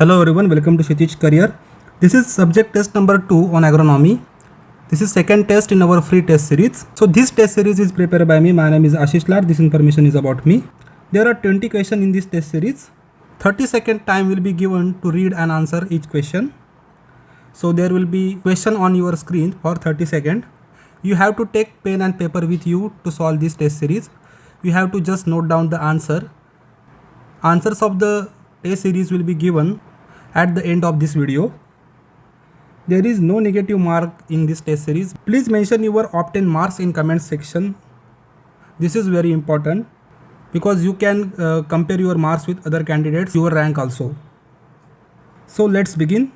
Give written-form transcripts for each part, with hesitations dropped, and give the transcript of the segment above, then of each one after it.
Hello everyone, welcome to Kshitij Career. This is subject test number 2 on agronomy. This is second test in our free test series. So this test series is prepared by me. My name is Ashish Lad. This information is about me. There are 20 questions in this test series. 30-second time will be given to read and answer each question. So there will be question on your screen for 30 seconds. You have to take pen and paper with you to solve this test series. You have to just note down the answer. Answers of the test series will be given at the end of this video. There is no negative mark in this test series. Please mention your obtained marks in comment section. This is very important because you can compare your marks with other candidates, your rank also. So let's begin.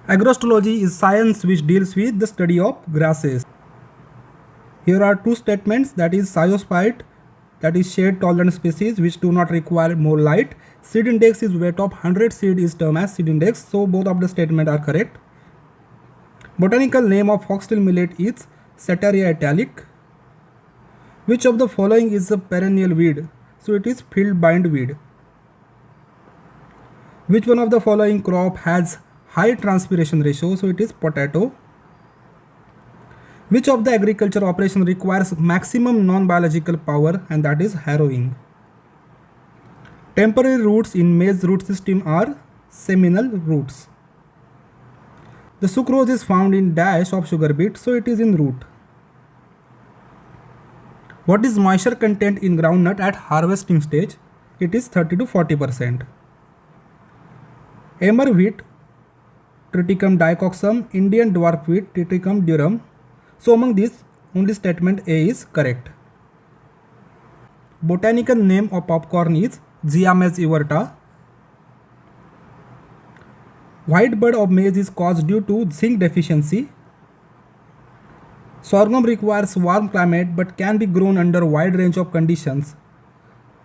Agroastrology is science which deals with the study of grasses. Here are two statements, that is Cyaspite, that is shade tolerant species which do not require more light. Seed index is weight of 100 seed is termed as seed index. So both of the statements are correct. Botanical name of foxtail millet is Setaria italic. Which of the following is a perennial weed? So it is field bindweed. Which one of the following crop has high transpiration ratio? So it is potato. Which of the agriculture operation requires maximum non-biological power? And that is harrowing. Temporary roots in maize root system are seminal roots. The sucrose is found in dash of sugar beet, so it is in root. What is moisture content in groundnut at harvesting stage? It is 30 to 40%. Emmer wheat, Triticum dicoxum, Indian dwarf wheat, Triticum durum. So among these, only statement A is correct. Botanical name of popcorn is Ziames everta. White bud of maize is caused due to zinc deficiency. Sorghum requires warm climate but can be grown under a wide range of conditions.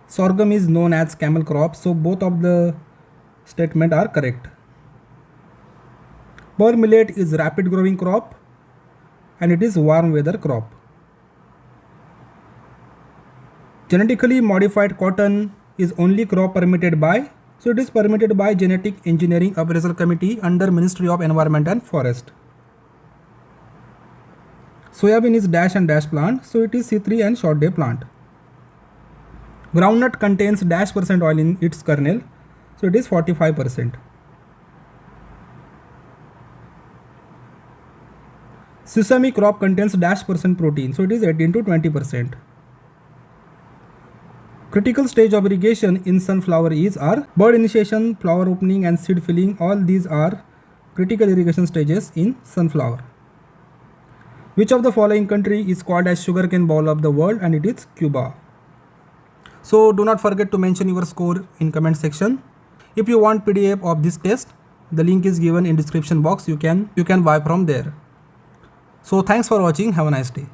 Sorghum is known as camel crop, so both of the statements are correct. Pearl millet is rapid growing crop and it is warm weather crop. Genetically modified cotton is only crop permitted by, so it is permitted by Genetic Engineering Appraisal Committee under Ministry of Environment and Forest. Soybean is dash and dash plant, so it is C3 and short day plant. Groundnut contains dash percent oil in its kernel, so it is 45%. Sesame crop contains dash percent protein, so it is 18 to 20%. Critical stage of irrigation in sunflower are bud initiation, flower opening and seed filling. All these are critical irrigation stages in sunflower. Which of the following country is called as sugarcane bowl of the world? And it is Cuba. So do not forget to mention your score in comment section. If you want PDF of this test, the link is given in description box. You can buy from there. So thanks for watching. Have a nice day.